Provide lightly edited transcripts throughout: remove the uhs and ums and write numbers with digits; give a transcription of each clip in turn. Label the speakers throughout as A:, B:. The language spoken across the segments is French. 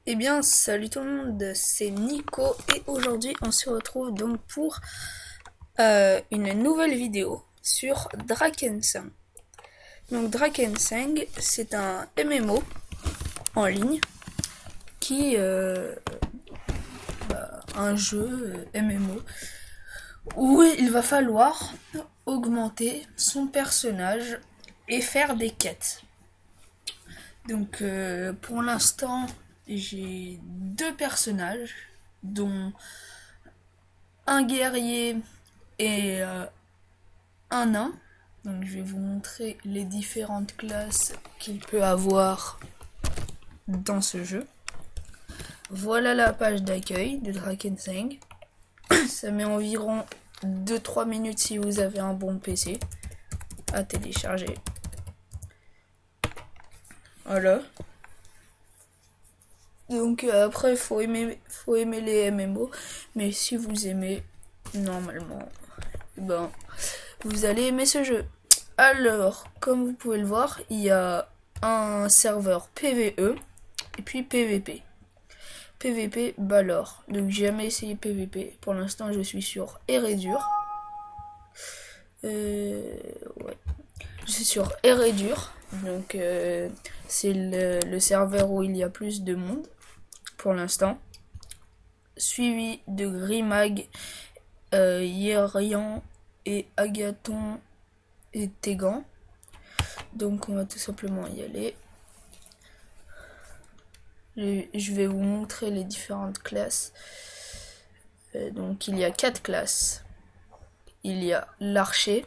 A: Eh bien, salut tout le monde, c'est Nico et aujourd'hui on se retrouve donc pour une nouvelle vidéo sur Drakensang. Donc Drakensang, c'est un MMO en ligne qui un jeu MMO où il va falloir augmenter son personnage et faire des quêtes. Donc pour l'instant, j'ai deux personnages dont un guerrier et un nain. Donc je vais vous montrer les différentes classes qu'il peut avoir dans ce jeu. Voilà la page d'accueil de Drakensang. Ça met environ 2-3 minutes si vous avez un bon PC à télécharger. Voilà. Donc après, faut aimer les MMO. Mais si vous aimez, normalement, ben, vous allez aimer ce jeu. Alors, comme vous pouvez le voir, il y a un serveur PvE et puis PvP. PvP Balor. Donc j'ai jamais essayé PvP. Pour l'instant, je suis sur Eredur. Ouais. Je suis sur Eredur. Donc c'est le serveur où il y a plus de monde pour l'instant. Suivi de Grimag, Yerian et Agathon et Tegan. Donc on va tout simplement y aller. Je vais vous montrer les différentes classes. Donc il y a 4 classes. Il y a l'archer,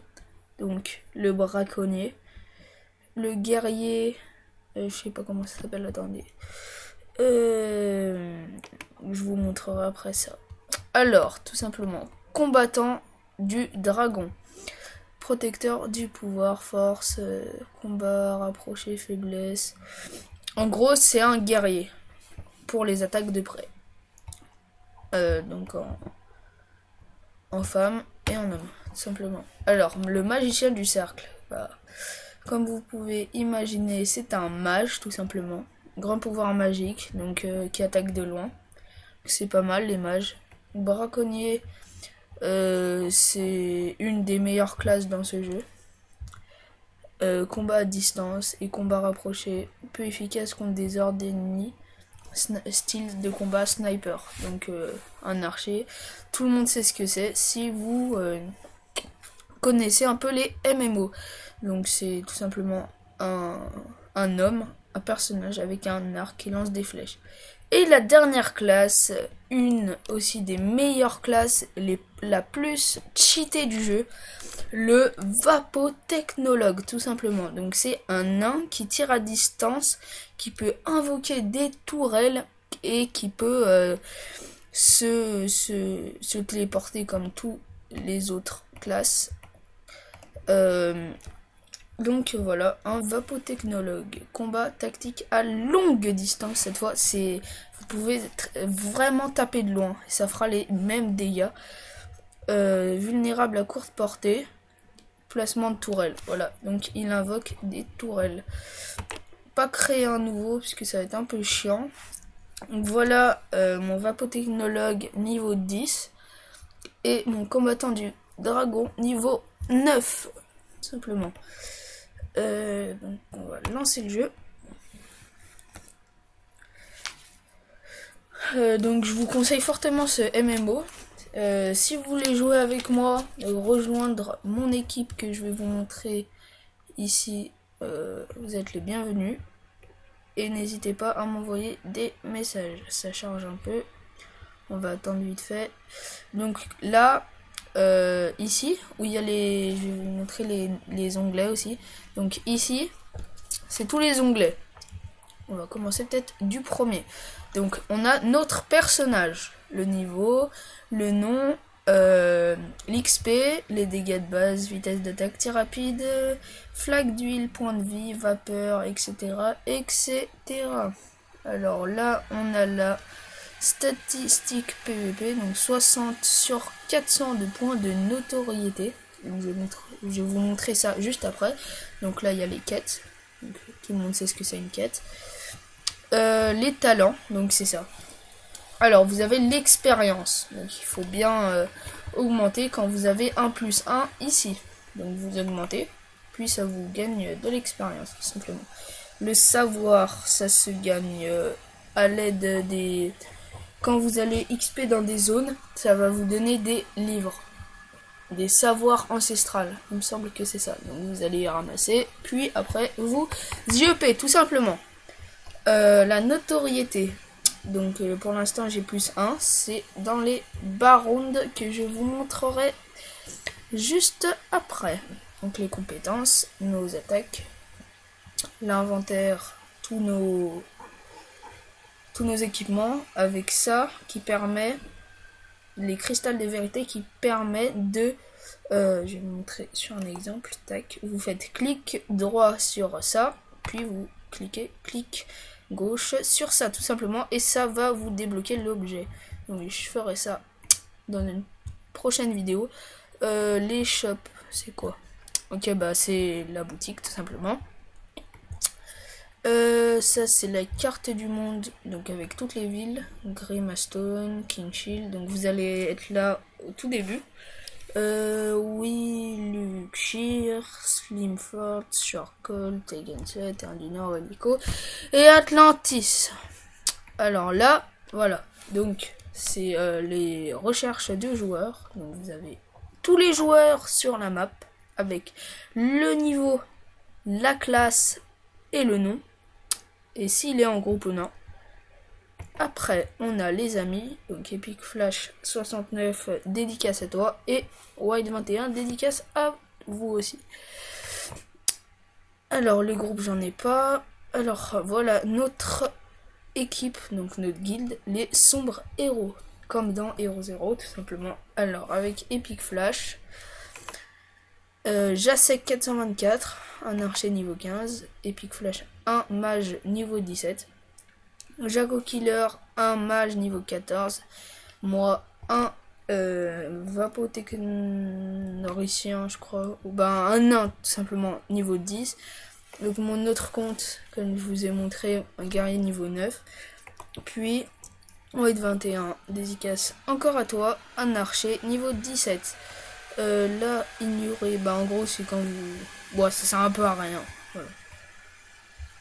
A: donc le braconnier, le guerrier, je sais pas comment ça s'appelle, attendez. Je vous montrerai après ça. Alors, tout simplement, combattant du dragon. Protecteur du pouvoir, force, combat, rapproché, faiblesse. En gros, c'est un guerrier pour les attaques de près. Donc en femme et en homme, tout simplement. Alors, le magicien du cercle. Bah, comme vous pouvez imaginer, c'est un mage, tout simplement. Grand pouvoir magique, donc qui attaque de loin. C'est pas mal, les mages. Braconnier, c'est une des meilleures classes dans ce jeu. Combat à distance et combat rapproché, peu efficace contre des hordes d'ennemis. Style de combat sniper, donc un archer. Tout le monde sait ce que c'est si vous connaissez un peu les MMO. Donc c'est tout simplement un homme, un personnage avec un arc qui lance des flèches. Et la dernière classe, une aussi des meilleures classes, la plus cheatée du jeu, le Vapotechnologue, tout simplement. Donc c'est un nain qui tire à distance, qui peut invoquer des tourelles et qui peut se téléporter comme tous les autres classes. Donc voilà, un Vapotechnologue. Combat tactique à longue distance. Cette fois, vous pouvez vraiment taper de loin. Ça fera les mêmes dégâts. Vulnérable à courte portée. Placement de tourelle. Voilà, donc il invoque des tourelles. Pas créer un nouveau, puisque ça va être un peu chiant. Donc voilà mon Vapotechnologue niveau 10. Et mon combattant du dragon niveau 9. Simplement. Donc on va lancer le jeu. Donc je vous conseille fortement ce MMO. Si vous voulez jouer avec moi, rejoindre mon équipe que je vais vous montrer ici, vous êtes les bienvenus. Et n'hésitez pas à m'envoyer des messages. Ça charge un peu. On va attendre vite fait. Donc là, ici, où il y a les... Je vais vous montrer les onglets aussi. Donc ici, c'est tous les onglets. On va commencer peut-être du premier. Donc on a notre personnage. Le niveau, le nom, l'XP, les dégâts de base, vitesse d'attaque, tir rapide, flaque d'huile, point de vie, vapeur, etc. etc. Alors là, on a la statistique PVP, donc 60 sur 400 de points de notoriété. Donc, je vais vous montrer ça juste après. Donc là, il y a les quêtes. Donc, tout le monde sait ce que c'est une quête. les talents, donc c'est ça. Alors, vous avez l'expérience. Donc, il faut bien augmenter quand vous avez 1 plus 1 ici. Donc, vous augmentez. Puis, ça vous gagne de l'expérience, tout simplement. Le savoir, ça se gagne à l'aide des... Quand vous allez XP dans des zones, ça va vous donner des livres. Des savoirs ancestrales. Il me semble que c'est ça. Donc, vous allez y ramasser. Puis, après, vous YEP, tout simplement. La notoriété. Donc pour l'instant j'ai plus 1, c'est dans les backgrounds que je vous montrerai juste après. Donc les compétences, nos attaques, l'inventaire, tous nos équipements, avec ça qui permet, les cristals de vérité qui permet de, je vais vous montrer sur un exemple, tac, vous faites clic droit sur ça, puis vous cliquez, clic gauche sur ça tout simplement et ça va vous débloquer l'objet. Donc je ferai ça dans une prochaine vidéo. Les shops, c'est quoi? Ok, bah c'est la boutique tout simplement. Ça c'est la carte du monde, donc avec toutes les villes, Grimastone, Kingshield, donc vous allez être là au tout début. Oui, Luxir, Slimford, Shortcall, Tegenset, Terre du Nord, Helico et Atlantis. Alors là, voilà. Donc, c'est les recherches de joueurs. Donc, vous avez tous les joueurs sur la map avec le niveau, la classe et le nom. Et s'il est en groupe ou non. Après, on a les amis, donc Epic Flash 69, dédicace à toi, et White 21, dédicace à vous aussi. Alors, les groupes, j'en ai pas. Alors, voilà notre équipe, donc notre guilde, les sombres héros, comme dans Hero 0, tout simplement. Alors, avec Epic Flash, Jacek 424, un archer niveau 15, Epic Flash 1, mage niveau 17. Jago Killer, un mage niveau 14. Moi, un vapotechnoricien, je crois. Ou ben un nain, tout simplement, niveau 10. Donc mon autre compte, comme je vous ai montré, un guerrier niveau 9. Puis, White 21, dédicace encore à toi. Un archer niveau 17. Là, ignorer, bah en gros, c'est quand vous... Bon, ça sert un peu à rien. Voilà.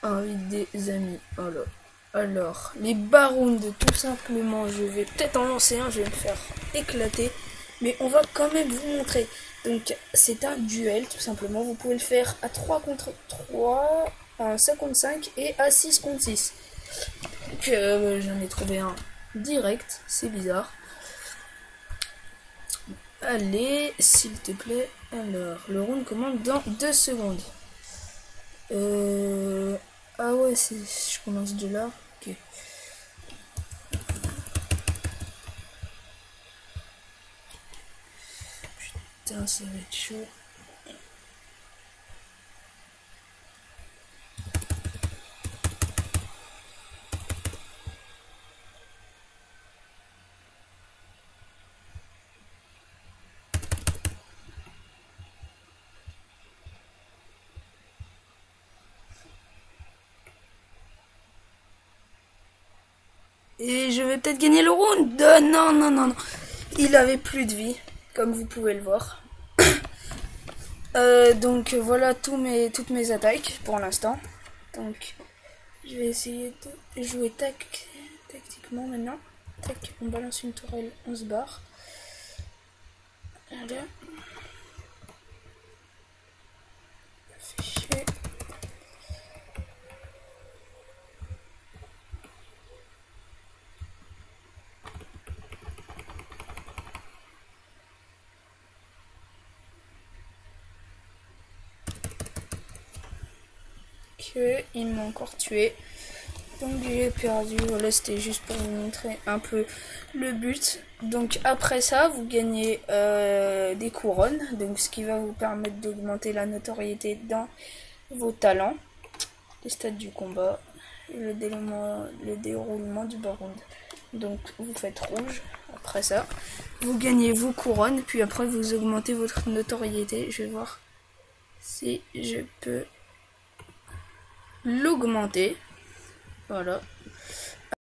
A: Invite des amis, voilà. Alors, les barons tout simplement, je vais peut-être en lancer un, je vais me faire éclater, mais on va quand même vous montrer. Donc, c'est un duel, tout simplement, vous pouvez le faire à 3 contre 3, à 5 contre 5 et à 6 contre 6. Donc, j'en ai trouvé un direct, c'est bizarre. Allez, s'il te plaît, alors, le round commence dans 2 secondes. Ah ouais, je commence de là. Ok. Putain, ça va être chaud. Et je vais peut-être gagner le round. Non, non, non, non. Il avait plus de vie, comme vous pouvez le voir. Donc voilà toutes mes attaques pour l'instant. Donc je vais essayer de jouer tactiquement maintenant. Tac, on balance une tourelle, on se barre. Voilà. Ça fait chier. Il m'a encore tué, donc j'ai perdu. Voilà, c'était juste pour vous montrer un peu le but. Donc après ça, vous gagnez des couronnes, donc ce qui va vous permettre d'augmenter la notoriété dans vos talents, les stats du combat, le déroulement du baron. Donc vous faites rouge. Après ça, vous gagnez vos couronnes, puis après vous augmentez votre notoriété. Je vais voir si je peux l'augmenter. Voilà.